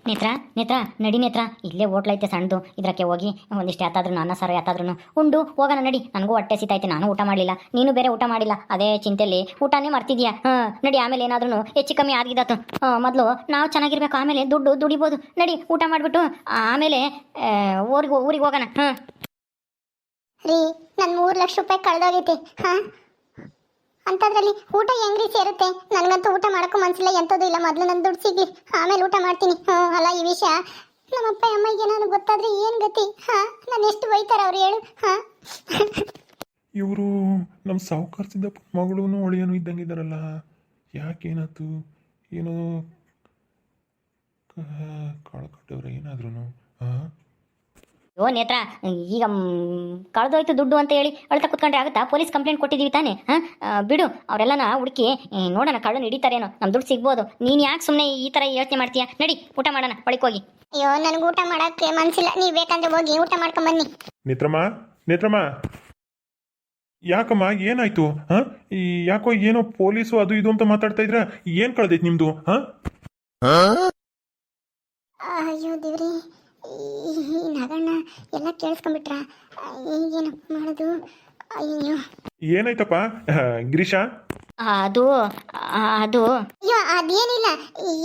ನೇತ್ರ ನೇತ್ರ ನಡಿ ನೇತ್ರ, ಇಲ್ಲೇ ಹೋಟ್ಲ್ ಐತೆ ಸಣ್ಣದು, ಇದ್ರಕ್ಕೆ ಹೋಗಿ ಒಂದಿಷ್ಟು ಯಾತಾದ್ರೂ ಅನ್ನ ಸಾರು ಯಾತಾದ್ರೂ ಉಂಡು ಹೋಗೋಣ ನಡಿ. ನನಗೂ ಹೊಟ್ಟೆ ಸಿತೈತೆ, ನಾನು ಊಟ ಮಾಡಲಿಲ್ಲ, ನೀನು ಬೇರೆ ಊಟ ಮಾಡಿಲ್ಲ, ಅದೇ ಚಿಂತೆಯಲ್ಲಿ ಊಟನೇ ಮರ್ತಿದ್ಯಾ. ನಡಿ, ಆಮೇಲೆ ಏನಾದ್ರೂ ಹೆಚ್ಚು ಕಮ್ಮಿ ಆಗಿದ್ದಾತು. ಮೊದಲು ನಾವು ಚೆನ್ನಾಗಿರ್ಬೇಕು, ಆಮೇಲೆ ದುಡ್ಡು ದುಡಿಬೋದು. ನಡಿ ಊಟ ಮಾಡಿಬಿಟ್ಟು ಆಮೇಲೆ ಊರಿಗೆ ಹೋಗೋಣ. ರೀ, ನನ್ನ 3 ಲಕ್ಷ ರೂಪಾಯಿ ಕಳೆದೋಗೈತೆ. ಅಂಥದ್ರಲ್ಲಿ ಊಟ ಹೆಂಗ್ರಿ ಸೇರುತ್ತೆ? ನನಗಂತೂ ಊಟ ಮಾಡೋಕ್ಕೂ ಮನಸ್ಸಿಲ್ಲ, ಎಂಥದ್ದು ಇಲ್ಲ. ಮೊದಲು ನನ್ನ ದುಡ್ಡು ಸಿಗಲಿ, ಆಮೇಲೆ ಊಟ ಮಾಡ್ತೀನಿ. ಅಲ್ಲ, ಈ ವಿಷಯ ನಮ್ಮಪ್ಪ ಅಮ್ಮಗೆ ಏನಾದ್ರು ಗೊತ್ತಾದ್ರೆ ಏನು ಗತಿ? ನಾನು ಎಷ್ಟು ಬೈತಾರೆ ಅವ್ರು, ಹೇಳು. ಇವರು ನಮ್ಮ ಸಾವುಕಾರ ಸಿದ್ದಪ್ಪ ಮಗಳು ಒಳೆಯನು ಇದ್ದಂಗಿದ್ದಾರಲ್ಲ, ಯಾಕೇನಾಯ್ತು ಏನೋ ಕಾಳು ಕಟ್ಟವ್ರೆ ಏನಾದ್ರೂ. ಓ ನೇತ್ರ, ಈಗ ಕಳೆದೋಯ್ತು ದುಡ್ಡು ಅಂತ ಹೇಳಿ ಅಳ್ತಾ ಕುತ್ಕೊಂಡ್ರೆ ಆಗುತ್ತಾ? ಪೊಲೀಸ್ ಕಂಪ್ಲೇಂಟ್ ಕೊಟ್ಟಿದ್ದೀವಿ ತಾನೇ. ಬಿಡು, ಅವರೆಲ್ಲನ ಹುಡುಕಿ ನೋಡೋಣ, ಕಳ್ಳನ ಹಿಡಿತಾರೇನೋ, ನಮ್ಮ ದುಡ್ಡು ಸಿಗ್ಬೋದು. ನೀನು ಯಾಕೆ ಸುಮ್ಮನೆ ಈ ಥರ ಯೋಚನೆ ಮಾಡ್ತೀಯಾ? ನಡಿ ಊಟ ಮಾಡೋಣ, ಒಳಕ್ಕೆ ಹೋಗಿ. ಅಯ್ಯೋ, ನನಗೆ ಊಟ ಮಾಡೋಕ್ಕೆ ಮನಸ್ಸಿಲ್ಲ, ನೀವು ಬೇಕಂದ್ರೆ ಹೋಗಿ ಊಟ ಮಾಡ್ಕೊಂಬನ್ನಿ. ನೇತ್ರಮ್ಮ, ನೇತ್ರಮ್ಮ, ಯಾಕಮ್ಮ ಏನಾಯ್ತು? ಯಾಕೋ ಏನೋ ಪೊಲೀಸು ಅದು ಇದು ಅಂತ ಮಾತಾಡ್ತಾ ಇದ್ರ, ಏನು ಕಳ್ದೈತಿ ನಿಮ್ದು? ಅಯ್ಯೋ ದೇವ್ರಿ, ಈ ನಗಣ್ಣ ಎಲ್ಲ ಕೇಳಿಸ್ಕೊಂಡ್ಬಿಟ್ರ, ಏನಪ್ಪ ಮಾಡೋದು? ಅಯ್ಯೋ, ಏನಾಯ್ತಪ್ಪ ಗಿರೀಶ? ಅದು ಅಯ್ಯೋ, ಅದೇನಿಲ್ಲ,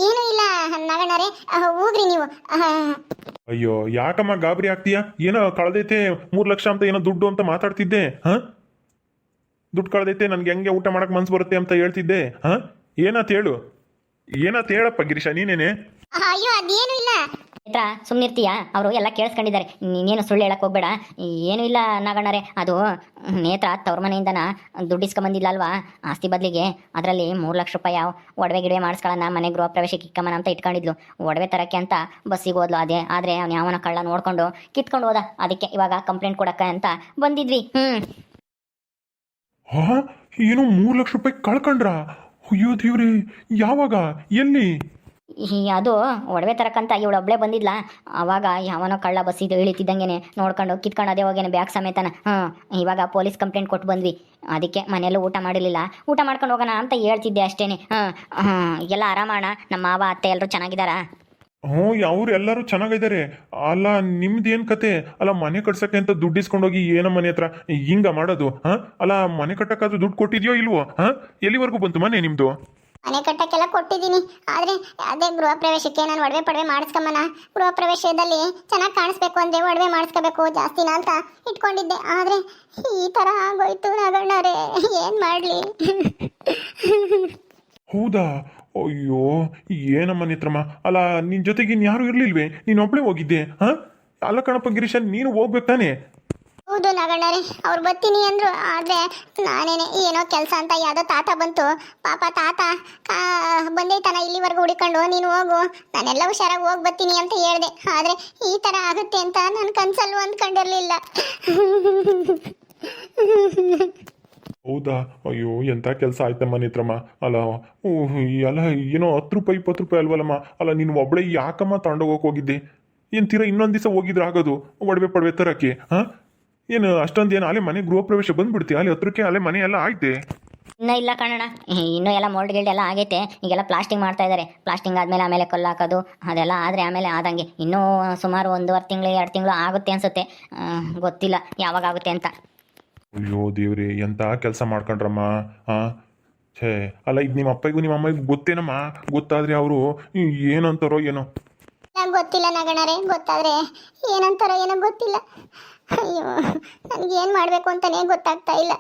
ಏನೂ ಇಲ್ಲ ನಗಣ್ಣರೇ, ಹೋಗ್ರಿ ನೀವು. ಅಯ್ಯೋ, ಯಾಕಮ್ಮ ಗಾಬರಿ ಆಗ್ತೀಯಾ? ಏನೋ ಕಳ್ದೈತೆ 3 ಲಕ್ಷ ಅಂತ ಏನೋ ದುಡ್ಡು ಅಂತ ಮಾತಾಡ್ತಿದ್ದೆ. ದುಡ್ಡು ಕಳ್ದೈತೆ, ನನ್ಗೆ ಹೆಂಗೆ ಊಟ ಮಾಡಕ್ ಮನ್ಸು ಬರುತ್ತೆ ಅಂತ ಹೇಳ್ತಿದ್ದೆ. ಏನಾತ್ ಹೇಳು, ಏನಾತ್ ಹೇಳಪ್ಪ ಗಿರೀಶ, ನೀನೇನೆ? ಅಯ್ಯೋ, ಅದೇನು ಇಲ್ಲ. ನೇತ್ರ, ಸುಮ್ಮನಿರ್ತೀಯಾ? ಅವರು ಎಲ್ಲ ಕೇಳಿಸ್ಕೊಂಡಿದ್ದಾರೆ, ನೀನೇನು ಸುಳ್ಳು ಹೇಳಕ್ಕೆ ಹೋಗ್ಬೇಡ. ಏನೂ ಇಲ್ಲ ನಾಗಣ್ಣರೇ, ಅದು ನೇತ್ರ ತವ್ರ ಮನೆಯಿಂದನ ದುಡ್ಡು ಇಸ್ಕೊಂಬಂದಿಲ್ಲ ಅಲ್ವಾ ಆಸ್ತಿ ಬದಲಿಗೆ. ಅದರಲ್ಲಿ 3 ಲಕ್ಷ ರೂಪಾಯಿ ಒಡವೆ ಗಿಡವೆ ಮಾಡಿಸ್ಕೊಳ್ಳೋಣ, ಮನೆ ಗೃಹ ಪ್ರವೇಶಕ್ಕೆ ಇಕ್ಕಮ್ಮನ ಅಂತ ಇಟ್ಕೊಂಡಿದ್ಲು. ಒಡವೆ ತರಕ್ಕೆ ಅಂತ ಬಸ್ಸಿಗೆ ಹೋದ್ಲು. ಆದರೆ ಅವ್ನು ಯಾವನ ಕಳ್ಳ ನೋಡ್ಕೊಂಡು ಕಿತ್ಕೊಂಡು ಹೋದ. ಅದಕ್ಕೆ ಇವಾಗ ಕಂಪ್ಲೇಂಟ್ ಕೊಡಕ್ಕೆ ಅಂತ ಬಂದಿದ್ವಿ. ಏನು 3 ಲಕ್ಷ ರೂಪಾಯಿ ಕಳ್ಕೊಂಡ್ರಾ? ಅಯ್ಯೋ ದೇವ್ರಿ, ಯಾವಾಗ, ಎಲ್ಲಿ? ಅದು ಒಡವೆ ತರಕ್ಕಂತ ಇವಳು ಒಬ್ಳೆ ಬಂದಿದ್ಲ. ಅವಾಗ ಯಾವನೋ ಕಳ್ಳ ಬಸ್ಸಿದ್ದು ಇಳಿತಿದ್ದಂಗೆನೆ ನೋಡ್ಕೊಂಡು ಕಿತ್ಕೊಂಡು ಅದೇ ಹೋಗೇನೆ ಬ್ಯಾಗ್ ಸಮೇತನ. ಇವಾಗ ಪೊಲೀಸ್ ಕಂಪ್ಲೇಂಟ್ ಕೊಟ್ಟು ಬಂದ್ವಿ. ಅದಕ್ಕೆ ಮನೆಯಲ್ಲೂ ಊಟ ಮಾಡಿರಲಿಲ್ಲ, ಊಟ ಮಾಡ್ಕೊಂಡು ಹೋಗೋಣ ಅಂತ ಹೇಳ್ತಿದ್ದೆ ಅಷ್ಟೇನೆ. ಎಲ್ಲ ಆರಾಮಣ, ನಮ್ಮ ಮಾವ ಅತ್ತೆ ಎಲ್ಲರೂ ಚೆನ್ನಾಗಿದ್ದಾರಾ? ಅವ್ರು ಎಲ್ಲರೂ ಚೆನ್ನಾಗಿದ್ದಾರೆ. ಅಲ್ಲ, ನಿಮ್ದೇನ್ ಕತೆ? ಅಲ್ಲ, ಮನೆ ಕಟ್ಸಕ್ಕೆ ಅಂತ ದುಡ್ಡು ಇಸ್ಕೊಂಡೋಗಿ ಏನೋ ಮನೆ ಹತ್ರ ಹಿಂಗ ಮಾಡೋದು? ಅಲ್ಲ, ಮನೆ ಕಟ್ಟಕ್ಕಾದ್ರೂ ದುಡ್ಡು ಕೊಟ್ಟಿದ್ಯೋ ಇಲ್ವೋ? ಎಲ್ಲಿವರೆಗೂ ಬಂತು ಮನೆ ನಿಮ್ದು? ಮನೆ ಕಟ್ಟಕ್ಕೆಲ್ಲ ಕೊಟ್ಟಿದ್ದೀನಿ, ಆದರೆ ಅದೇ ಗೃಹ ಪ್ರವೇಶಕ್ಕೆ ನಾನು ಒಡವೆ ಪಡವೆ ಮಾಡಿಸ್ಕೊಂಬನ. ಗೃಹ ಪ್ರವೇಶದಲ್ಲಿ ಚೆನ್ನಾಗಿ ಕಾಣಿಸ್ಬೇಕು ಅಂದರೆ ಒಡವೆ ಮಾಡಿಸ್ಕೋಬೇಕು ಜಾಸ್ತಿನ ಅಂತ ಇಟ್ಕೊಂಡಿದ್ದೆ. ಆದರೆ ಈ ಥರ ಆಗೋಯ್ತು ನಗಣ್ಣರೇ, ಏನು ಮಾಡಲಿ? ಹೌದಾ? ಅಯ್ಯೋ, ಏನಮ್ಮ ನೇತ್ರಮ್ಮ. ಅಲ್ಲ, ನಿನ್ ಜೊತೆಗೆ ಇನ್ಯಾರು ಇರ್ಲಿಲ್ವೇ? ನೀನ್ ಒಬ್ಳೆ ಹೋಗಿದ್ದೆ? ಅಲ್ಲ ಕಣಪ್ಪ ಗಿರೀಶ, ನೀನು ಹೋಗ್ಬೇಕು ತಾನೆ? ಹೌದು ನಗಣ್ಣರೇ, ಅವ್ರು ಬರ್ತೀನಿ ಅಂದರು. ಆದರೆ ನಾನೇನೆ ಏನೋ ಕೆಲಸ ಅಂತ ಯಾವುದೋ ತಾತ ಬಂತು. ಪಾಪ ತಾತ ಬಂದೈತನ ಇಲ್ಲಿವರೆಗೂ ಹುಡಿಕೊಂಡು, ನೀನು ಹೋಗು, ನಾನೆಲ್ಲ ಹುಷಾರಾಗಿ ಹೋಗಿ ಬರ್ತೀನಿ ಅಂತ ಹೇಳಿದೆ. ಆದರೆ ಈ ಥರ ಆಗುತ್ತೆ ಅಂತ ನಾನು ಕನಸಲ್ಲೂ ಅಂದ್ಕೊಂಡಿರಲಿಲ್ಲ. ಹೌದಾ? ಅಯ್ಯೋ, ಎಂಥ ಕೆಲಸ ಆಯ್ತಮ್ಮ ನೇತ್ರಮ್ಮ. ಅಲ್ಲ, ಅಲ್ಲ, ಏನೋ 10 ರೂಪಾಯಿ 20 ರೂಪಾಯಿ ಅಲ್ವಲ್ಲಮ್ಮ. ಅಲ್ಲ, ನೀನು ಒಬ್ಳೆ ಯಾಕಮ್ಮ ತಗೊಂಡೋಗಕ್ಕೆ ಹೋಗಿದ್ದೆ? ಏನು ತೀರಾ ಇನ್ನೊಂದು ದಿವಸ ಹೋಗಿದ್ರೆ ಆಗೋದು ಒಡವೆ ಪಡವೆ ತರಕ್ಕೆ? ಏನು ಅಷ್ಟೊಂದು ಏನು ಅಲ್ಲೇ ಮನೆ ಗೃಹ ಪ್ರವೇಶ ಬಂದ್ಬಿಡ್ತಿ? ಅಲ್ಲಿ 10ಕ್ಕೆ ಅಲ್ಲೇ ಮನೆ ಎಲ್ಲ ಆಯ್ತೆ? ಇನ್ನೂ ಇಲ್ಲ ಕಣಣ್ಣ, ಇನ್ನೂ ಎಲ್ಲ ಮೋಲ್ಡ್ ಗಿಲ್ಡ್ ಎಲ್ಲ ಆಗೈತೆ. ಈಗೆಲ್ಲ ಪ್ಲಾಸ್ಟಿಂಗ್ ಮಾಡ್ತಾ ಇದ್ದಾರೆ. ಪ್ಲಾಸ್ಟಿಂಗ್ ಆದಮೇಲೆ ಆಮೇಲೆ ಕಲ್ಲು ಹಾಕೋದು ಅದೆಲ್ಲ ಆದರೆ ಆಮೇಲೆ ಆದಂಗೆ ಇನ್ನೂ ಸುಮಾರು 1.5 ತಿಂಗಳು 2 ತಿಂಗಳು ಆಗುತ್ತೆ ಅನಿಸುತ್ತೆ. ಗೊತ್ತಿಲ್ಲ ಯಾವಾಗ ಆಗುತ್ತೆ ಅಂತ. ಅಯ್ಯೋ ದೇವ್ರಿ, ಎಂಥ ಕೆಲಸ ಮಾಡ್ಕೊಂಡ್ರಮ್ಮ. ಛೇ, ಅಲ್ಲ, ಇದು ನಿಮ್ಮ ಅಪ್ಪಗೂ ನಿಮ್ಮ ಅಮ್ಮಗೂ ಗೊತ್ತೇನಮ್ಮ? ಗೊತ್ತಾದ್ರೆ ಅವರು ಏನಂತಾರೋ ಏನೋ. ನಂಗೆ ಗೊತ್ತಿಲ್ಲ ನಗಣ್ಣರೇ, ಗೊತ್ತಾದರೆ ಏನಂತಾರೋ ಏನೋ ಗೊತ್ತಿಲ್ಲ. ಅಯ್ಯೋ, ನನಗೇನು ಮಾಡಬೇಕು ಅಂತಲೇ ಗೊತ್ತಾಗ್ತಾ ಇಲ್ಲ.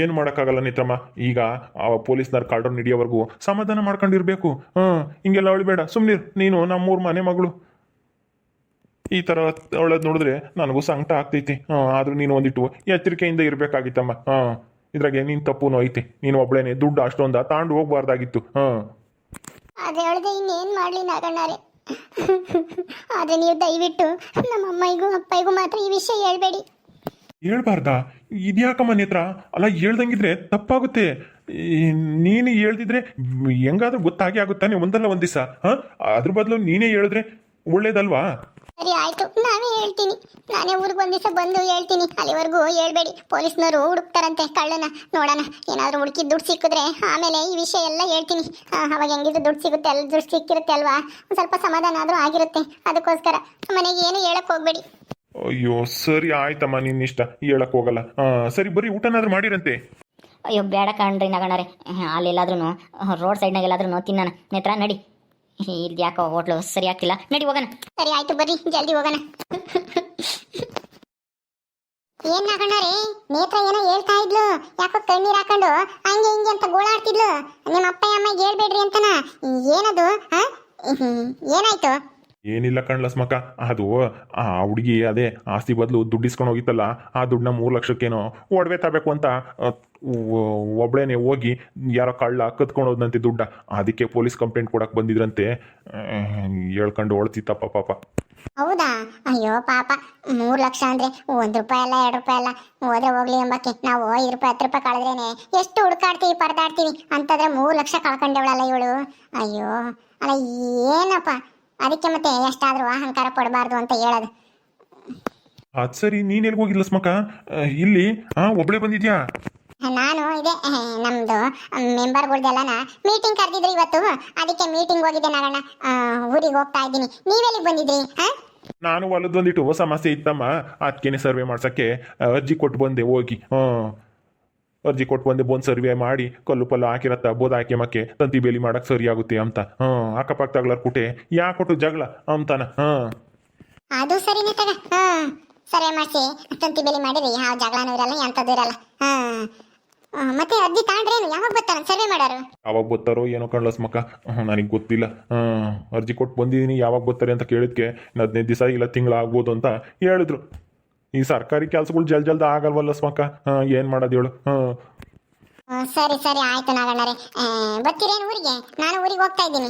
ಏನು ಮಾಡೋಕ್ಕಾಗಲ್ಲ ನೇತ್ರಮ್ಮ. ಈಗ ಆ ಪೊಲೀಸ್ನವ್ರು ಕಳ್ಳರನ್ನ ಹಿಡಿಯೋವರೆಗೂ ಸಮಾಧಾನ ಮಾಡ್ಕೊಂಡಿರ್ಬೇಕು. ಹಿಂಗೆಲ್ಲ ಅಳ್ಬೇಡ, ಸುಮ್ಮನಿರು ನೀನು. ನಮ್ಮೂರು ಮನೆ ಮಗಳು ಈ ಥರ ಅವಳದ್ ನೋಡಿದ್ರೆ ನನಗೂ ಸಂಕಟ ಆಗ್ತೈತಿ. ಆದ್ರೂ ನೀನು ಒಂದಿಟ್ಟು ಎಚ್ಚರಿಕೆಯಿಂದ ಇರಬೇಕಾಗಿತ್ತಮ್ಮ. ಇದ್ರಾಗೆ ನೀನು ತಪ್ಪು ಐತಿ. ನೀನು ಒಬ್ಳೇನೆ ದುಡ್ಡು ಅಷ್ಟೊಂದ ತಾಂಡು ಹೋಗ್ಬಾರ್ದಾಗಿತ್ತು. ಅದೇ ಹೇಳ್ದೆ, ಇನ್ನೇನು ಮಾಡಲಿ ನಗಣ್ಣರೇ. ಆದರೆ ನೀವು ದಯವಿಟ್ಟು ನಮ್ಮ ಅಮ್ಮನಿಗೂ ಅಪ್ಪನಿಗೂ ಮಾತ್ರ ಈ ವಿಷಯ ಹೇಳ್ಬೇಡಿ. ಹೇಳ್ಬಾರ್ದಾ? ಇದ್ಯಾಕಮ್ಮ ನೇತ್ರ? ಅಲ್ಲ, ಹೇಳ್ದಂಗಿದ್ರೆ ತಪ್ಪಾಗುತ್ತೆ. ನೀನು ಹೇಳ್ದಿದ್ರೆ ಹೆಂಗಾದ್ರೂ ಗೊತ್ತಾಗಿ ಆಗುತ್ತಾನೆ ಒಂದಲ್ಲ ಒಂದು ದಿವಸ. ಅದ್ರ ಬದಲು ನೀನೇ ಹೇಳಿದ್ರೆ ಒಳ್ಳೇದಲ್ವಾ? ಸರಿ ಆಯ್ತು, ನಾನೇ ಹೇಳ್ತೀನಿ. ನಾನೇ ಊರಿಗೆ ಒಂದ್ ದಿವಸ ಬಂದು ಹೇಳ್ತೀನಿ. ಅಲ್ಲಿವರೆಗೂ ಹೇಳ್ಬೇಡಿ, ಪೊಲೀಸ್ನವರು ಹುಡುಕ್ತಾರಂತೆ ಕಳ್ಳನ. ನೋಡೋಣ, ಏನಾದರೂ ಹುಡುಕಿ ದುಡ್ಡು ಸಿಕ್ಕಿದ್ರೆ ಆಮೇಲೆ ಈ ವಿಷಯ ಎಲ್ಲ ಹೇಳ್ತೀನಿ. ಅವಾಗ ಹೆಂಗಿದ್ರು ದುಡ್ಡು ಸಿಗುತ್ತೆ, ಎಲ್ಲ ದುಡ್ಡು ಸಿಕ್ಕಿರುತ್ತೆ ಅಲ್ವಾ, ಒಂದು ಸ್ವಲ್ಪ ಸಮಾಧಾನ ಆದರೂ ಆಗಿರುತ್ತೆ. ಅದಕ್ಕೋಸ್ಕರ ಮನೆಗೆ ಏನು ಹೇಳಕ್ ಹೋಗ್ಬೇಡಿ. ಅಯ್ಯೋ ಸರಿ ಆಯ್ತಮ್ಮ, ನಿನ್ನಿಷ್ಟ, ಹೇಳಕ್ ಹೋಗಲ್ಲ. ಸರಿ ಬರೀ ಊಟನಾದ್ರೂ ಮಾಡಿರಂತೆ. ಅಯ್ಯೋ ಬೇಡ ಕಣ್ರಿ ನಗಣ್ಣರೇ, ಅಲ್ಲೆಲ್ಲಾದ್ರೂ ರೋಡ್ ಸೈಡ್ನಾಗ ಎಲ್ಲಾದ್ರೂ ತಿನ್ನೋಣ. ನೇತ್ರ ನಡಿ, ಇಲ್ಲಿ ಯಾಕೋ ಹೋಟ್ಲು ಸರಿ ಆಗ್ತಿಲ್ಲ, ನಡಿ ಹೋಗೋಣ. ಸರಿ ಆಯ್ತು, ಬರ್ರಿ ಜಲ್ದಿ ಹೋಗೋಣ. ಏನ್ ನಾಗಣ್ಣರೇ, ನೇತ್ರ ಏನೋ ಹೇಳ್ತಾ ಇದ್ಲು, ಯಾಕೋ ಕಣ್ಣೀರ್ ಹಾಕೊಂಡು ಹಂಗೆ ಹಿಂಗೆ ಅಂತ ಗೋಳಾಡ್ತಿದ್ಲು. ನಿಮ್ಮ ಅಪ್ಪ ಅಮ್ಮಗೆ ಹೇಳ್ಬೇಡ್ರಿ ಅಂತನ. ಏನದು? ಏನಾಯ್ತು? ಏನಿಲ್ಲ ಕಣ್ಲಸ್ಮಕ್ಕ, ಅದು ಆ ಹುಡುಗಿ ಅದೇ ಆಸ್ತಿ ಬದಲು ದುಡ್ಡು ಇಸ್ಕೊಂಡು ಹೋಗಿತ್ತಲ್ಲ, ಆ ದುಡ್ಡನ್ನ 3 ಲಕ್ಷಕ್ಕೇನೋ ಒಡವೆ ತಗಬೇಕು ಅಂತ ಒಬ್ಳೇನೆ ಹೋಗಿ ಯಾರೋ ಕಳ್ಳ ಕತ್ಕೊಂಡು ಹೋದಂತೆ ದುಡ್ಡ. ಅದಕ್ಕೆ ಪೊಲೀಸ್ ಕಂಪ್ಲೇಂಟ್ ಕೊಡಕ್ಕೆ ಬಂದಿದ್ರಂತೆ. ಹೇಳ್ಕೊಂಡು ಹೊಳ್ತಿತ್ತಪ್ಪ ಪಾಪ. ಹೌದಾ? ಅಯ್ಯೋ ಪಾಪ, 3 ಲಕ್ಷ ಅಂದ್ರೆ 1 ರೂಪಾಯಿ ಅಲ್ಲ 2 ರೂಪಾಯಿ ಅಲ್ಲ, ಹೋದ್ರೆ ಹೋಗ್ಲಿ ಎಂಬಕ್ಕೆ ನಾವು 5 ರೂಪಾಯಿ 10 ರೂಪಾಯಿ ಕಳೆದ್ರೇನೆ ಎಷ್ಟು ಹುಡುಕಾಡ್ತೀವಿ, ಪರದಾಡ್ತೀವಿ. ಅಂತಂದ್ರೆ 3 ಲಕ್ಷ ಕಳ್ಕೊಂಡವಳಲ್ಲ ಇವಳು. ಅಯ್ಯೋ ಅಲ್ಲ, ಏನಪ್ಪ, ಅದಕ್ಕೆ ಮತ್ತೆ ಎಷ್ಟಾದ್ರೂ ಅಹಂಕಾರ ಪಡಬಾರ್ದು ಅಂತ ಹೇಳೋದು. ಅದು ಸರಿ, ನೀನ್ ಎಲ್ಗೆ ಹೋಗಿಲ್ಲ ಸ್ಮಕ್ಕ, ಇಲ್ಲಿ ಒಬ್ಳೆ ಬಂದಿದ್ಯಾ? ನಾನು ಇದೆ ನಮ್ದು ಮೆಂಬರ್ಗಳ್ದೆಲ್ಲನ ಮೀಟಿಂಗ್ ಕರೆದಿದ್ರಿ ಇವತ್ತು, ಅದಕ್ಕೆ ಮೀಟಿಂಗ್ ಹೋಗಿದ್ದೆ ನಾಗಣ್ಣ. ಊರಿಗೆ ಹೋಗ್ತಾ ಇದ್ದೀನಿ. ನೀವೆಲ್ಲಿಗೆ ಬಂದಿದ್ರಿ? ನಾನು ಹೊಲದೊಂದಿಟ್ಟು ಸಮಸ್ಯೆ ಇತ್ತಮ್ಮ, ಅದಕ್ಕೇನೆ ಸರ್ವೆ ಮಾಡ್ಸಕ್ಕೆ ಅರ್ಜಿ ಕೊಟ್ಟು ಬಂದೆ ಹೋಗಿ. ಅರ್ಜಿ ಕೊಟ್ಟು ಬಂದೆ, ಬಂದು ಸರ್ವೆ ಮಾಡಿ ಕಲ್ಲು ಪಲ್ಲು ಹಾಕಿರತ್ತ ಬೋದ್ ಹಾಕಿ ತಂತಿ ಬೇಲಿ ಮಾಡಕ್ಕೆ ಸರಿ ಆಗುತ್ತೆ ಅಂತ. ಅಕ್ಕಪಕ್ಕ ತಗ್ಲಾರ ಕುಟೆ ಯಾಕೆ ಕೊಟ್ಟು ಜಗಳ ಅಂತಾನ. ಅದು ಸರಿನೇ ತಗ. ಸರ್ವೆ ಮಾಡಿಸಿ ತಂತಿ ಬೇಲಿ ಮಾಡಿರಿ, ಯಾವ ಜಗಳನೂ ಇರಲ್ಲ, ಎಂಥದ್ದು ಇರಲ್ಲ. ಮತ್ತೆ ಅರ್ಜಿ ತಾಂಡ್ರೇನು, ಯಾವಾಗ ಬರ್ತಾರ ಸರ್ವೆ ಮಾಡೋರು? ಯಾವಾಗ ಬರ್ತಾರೋ ಏನೋ ಕಣ್ಲಸ್ಮಕ್ಕ, ನನಗೆ ಗೊತ್ತಿಲ್ಲ. ಅರ್ಜಿ ಕೊಟ್ಟು ಬಂದಿದ್ದೀನಿ, ಯಾವಾಗ ಬರ್ತಾರೆ ಅಂತ ಕೇಳಿದ್ಕೆ 15 ದಿವಸ ಇಲ್ಲ ತಿಂಗಳು ಆಗ್ಬೋದು ಅಂತ ಹೇಳಿದ್ರು. ಈ ಸರ್ಕಾರಿ ಕೆಲಸಗಳು ಜಲ್ದ ಆಗಲ್ವಲ್ಲ ಸ್ಮಕ್ಕ, ಏನು ಮಾಡೋದು ಹೇಳು. ಸರಿ ಸರಿ ಆಯ್ತು ನಾಗಣ್ಣರೇ, ಬರ್ತೀರೇನು ಊರಿಗೆ? ನಾನು ಊರಿಗೆ ಹೋಗ್ತಾ ಇದ್ದೀನಿ.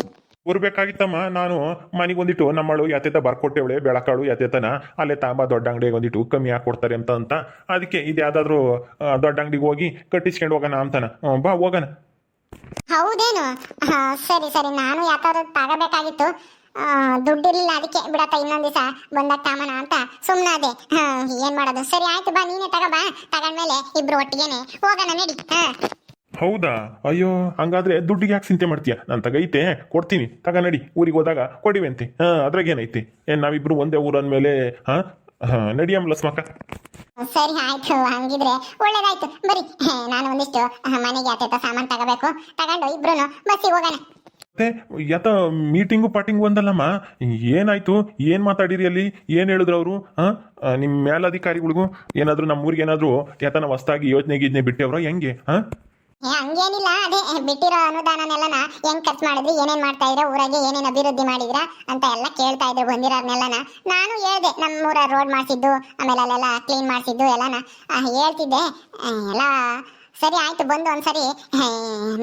ಬರ್ಬೇಕಾಗಿತ್ತಮ್ಮ, ನಾನು ಮನೆಗೆ ಒಂದಿಟ್ಟು ನಮ್ಮಳು ಯಾತೆತ ಬರ್ಕೊಟ್ಟೆವಳೆ, ಬೆಳಕಾಳು ಯಾತೆತನ ಅಲ್ಲೇ ತಾಂಬ ದೊಡ್ಡ ಅಂಗಡಿಗೆ ಒಂದಿಟ್ಟು ಕಮ್ಮಿ ಹಾಕೊಡ್ತಾರೆ ಅಂತ ಅದಕ್ಕೆ ಇದು ಯಾವ್ದಾದ್ರು ದೊಡ್ಡ ಅಂಗಡಿಗೆ ಹೋಗಿ ಕಟ್ಟಿಸ್ಕೊಂಡು ಹೋಗೋಣ ಅಂತಾನ. ಬಾ ಹೋಗೋಣ. ಹೌದೇನು? ಸರಿ ಸರಿ, ನಾನು ಯಾಕಾದ್ರೂ ತಗೋಬೇಕಾಗಿತ್ತು, ದುಡ್ಡಿರ್ಲಿಲ್ಲ, ಅದಕ್ಕೆ ಬಿಡತ್ತ ಇನ್ನೊಂದ್ ದಿವಸ ಬಂದಾಗ ತಾಮನ ಅಂತ ಸುಮ್ಮನಾದೆ. ಏನ್ ಮಾಡೋದು? ಸರಿ ಆಯ್ತು, ಬಾ ನೀನೇ ತಗೋಬಾ, ತಗೊಂಡ್ಮೇಲೆ ಇಬ್ರು ಒಟ್ಟಿಗೆನೆ ಹೋಗೋಣ, ನಡಿ. ಹೌದಾ? ಅಯ್ಯೋ, ಹಂಗಾದ್ರೆ ದುಡ್ಡಿಗೆ ಯಾಕೆ ಚಿಂತೆ ಮಾಡ್ತೀಯ? ನಾನು ತಗೈತೆ ಕೊಡ್ತೀನಿ, ತಗ ನಡಿ, ಊರಿಗೆ ಹೋದಾಗ ಕೊಡಿವಂತೆ. ಅದ್ರಾಗೇನೈತಿ, ನಾವಿಬ್ರು ಒಂದೇ ಊರಂದ್ಮೇಲೆ ನಡಿಯಂಬ್ಲ ಸ್ಮಕ್ಕ. ಸರಿ ಆಯ್ತು, ಹಂಗಿದ್ರೆ ಒಳ್ಳೇದಾಯ್ತು. ಬರೀ ನಾನು ಒಂದಿಷ್ಟು ಮನೆಗೆ ಆತೈತ ಸಾಮಾನು ತಗೋಬೇಕು, ತಗೊಂಡು ಇಬ್ರು ಬಸ್ಸಿಗೆ ಹೋಗೋಣ. ಮತ್ತೆ ಯಾತ ಮೀಟಿಂಗು ಪಾಟಿಂಗು ಒಂದಲ್ಲಮ್ಮ, ಏನಾಯ್ತು? ಏನು ಮಾತಾಡಿರಿ ಅಲ್ಲಿ? ಏನು ಹೇಳಿದ್ರು ಅವರು? ನಿಮ್ಮ ಮೇಲಧಿಕಾರಿಗಳಿಗೂ ಏನಾದರೂ ನಮ್ಮೂರಿಗೆ ಏನಾದರೂ ಯಾತನ ಹೊಸ್ದಾಗಿ ಯೋಜನೆ ಬಿಟ್ಟವ್ರೋ ಹೆಂಗೆ? ಹಂಗೇನಿಲ್ಲ, ಅದೇ ಬಿಟ್ಟಿರೋ ಅನುದಾನನೆಲ್ಲನ ಹೆಂಗ್ ಖರ್ಚು ಮಾಡಿದ್ರಿ, ಏನೇನ್ ಮಾಡ್ತಾ ಇದ್ರ, ಊರಾಗೆ ಏನೇನ್ ಅಭಿವೃದ್ಧಿ ಮಾಡಿದ್ರ ಅಂತ ಎಲ್ಲ ಕೇಳ್ತಾ ಇದ್ರು ಬಂದಿರೋರ್ನೆಲ್ಲನ. ನಾನು ಹೇಳ್ದೆ, ನಮ್ಮೂರ ರೋಡ್ ಮಾಡಿಸಿದ್ದು, ಆಮೇಲೆ ಅಲ್ಲೆಲ್ಲ ಕ್ಲೀನ್ ಮಾಡಿಸಿದ್ದು ಎಲ್ಲನ ಹೇಳ್ತಿದ್ದೆ. ಎಲ್ಲ ಸರಿ ಆಯ್ತು, ಬಂದು ಒಂದ್ಸರಿ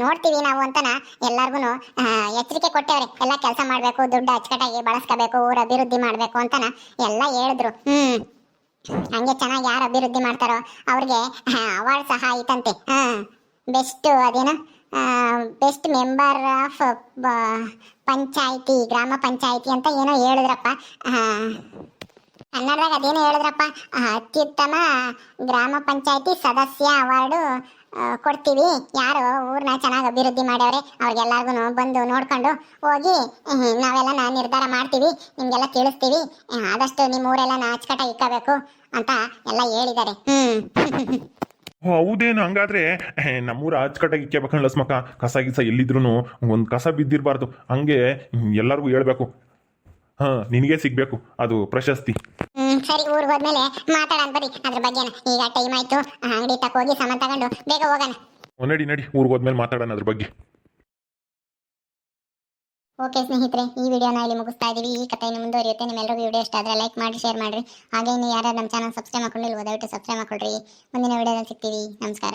ನೋಡ್ತೀವಿ ನಾವು ಅಂತನ ಎಲ್ಲಾರ್ಗು ಎಚ್ಚರಿಕೆ ಕೊಟ್ಟವ್ರೆ. ಎಲ್ಲ ಕೆಲಸ ಮಾಡ್ಬೇಕು, ದುಡ್ಡು ಅಚ್ಚುಕಟ್ಟಾಗಿ ಬಳಸ್ಕೋಬೇಕು, ಊರ ಅಭಿವೃದ್ಧಿ ಮಾಡ್ಬೇಕು ಅಂತನ ಎಲ್ಲ ಹೇಳಿದ್ರು. ಹಂಗೆ ಚೆನ್ನಾಗಿ ಯಾರು ಅಭಿವೃದ್ಧಿ ಮಾಡ್ತಾರೋ ಅವ್ರಿಗೆ ಅವಾರ್ಡ್ ಸಹ ಐತಂತೆ. ಬೆಸ್ಟ್ ಅದೇನು ಬೆಸ್ಟ್ ಮೆಂಬರ್ ಆಫ್ ಪಂಚಾಯಿತಿ, ಗ್ರಾಮ ಪಂಚಾಯಿತಿ ಅಂತ ಏನೋ ಹೇಳಿದ್ರಪ್ಪ. ಕನ್ನಡದಾಗ ಅದೇನೋ ಹೇಳಿದ್ರಪ್ಪ, ಅತ್ಯುತ್ತಮ ಗ್ರಾಮ ಪಂಚಾಯಿತಿ ಸದಸ್ಯ ಅವಾರ್ಡು ಕೊಡ್ತೀವಿ, ಯಾರು ಊರನ್ನ ಚೆನ್ನಾಗಿ ಅಭಿವೃದ್ಧಿ ಮಾಡ್ಯವ್ರೆ ಅವ್ರಿಗೆಲ್ಲರಿಗೂ ಬಂದು ನೋಡ್ಕೊಂಡು ಹೋಗಿ ನಾವೆಲ್ಲ ನಿರ್ಧಾರ ಮಾಡ್ತೀವಿ, ನಿಮಗೆಲ್ಲ ತಿಳಿಸ್ತೀವಿ, ಆದಷ್ಟು ನಿಮ್ಮ ಊರೆಲ್ಲ ಅಚ್ಚುಕಟ್ಟಾಗಿ ಇಕ್ಕಬೇಕು ಅಂತ ಎಲ್ಲ ಹೇಳಿದ್ದಾರೆ. ಹೌದೇನು? ಹಂಗಾದ್ರೆ ನಮ್ಮೂರ ಅಚ್ಚುಕಟ್ಟಾಗಿ ಇಕ್ಕಬೇಕಲ್ಲ ಸ್ಮಕ್ಕ, ಕಸ ಗಿಸ ಎಲ್ಲಿದ್ರು ಒಂದು ಕಸ ಬಿದ್ದಿರಬಾರ್ದು, ಹಂಗೆ ಎಲ್ಲರಿಗೂ ಹೇಳ್ಬೇಕು. ನಿನಗೆ ಸಿಗ್ಬೇಕು ಅದು ಪ್ರಶಸ್ತಿ. ಸರಿ, ಊರಿಗೆ ಹೋದ್ಮೇಲೆ ಮಾತಾಡೋಣ ಬರೀ ಅದ್ರ ಬಗ್ಗೆನ. ಈಗ ಟೈಮ್ ಆಯ್ತು, ಅಂಗಡಿ ತಕ ಹೋಗಿ ಸಾಮಾನು ತಗೊಂಡು ಬೇಗ ಹೋಗೋಣ. ನಡಿ ನಡಿ, ಊರಿಗೆ ಹೋದ್ಮೇಲೆ ಮಾತಾಡೋಣ ಅದ್ರ ಬಗ್ಗೆ. ಓಕೆ ಸ್ನೇಹಿತರೆ, ಈ ವಿಡಿಯೋನ ಇಲ್ಲಿ ಮುಗಿಸ್ತಾ ಇದೀವಿ. ಈ ಕಥೆ ಇನ್ನು ಮುಂದುವರಿಯುತ್ತೆ. ನಿಮ್ಮೆಲ್ಲರಿಗೂ ವಿಡಿಯೋ ಇಷ್ಟ ಆದರೆ ಲೈಕ್ ಮಾಡಿ, ಶೇರ್ ಮಾಡಿರಿ. ಹಾಗೆ ಇನ್ನು ಯಾರು ನಮ್ಮ ಚಾನಲ್ ಸಬ್ಸ್ಕ್ರೈಬ್ ಮಾಡ್ಕೊಂಡಿಲ್ವೋ ದಯವಿಟ್ಟು ಸಬ್ಸ್ಕ್ರೈಬ್ ಮಾಡ್ಕೊಳ್ರಿ. ಮುಂದಿನ ವಿಡಿಯೋದಲ್ಲಿ ಸಿಗ್ತೀವಿ. ನಮಸ್ಕಾರ.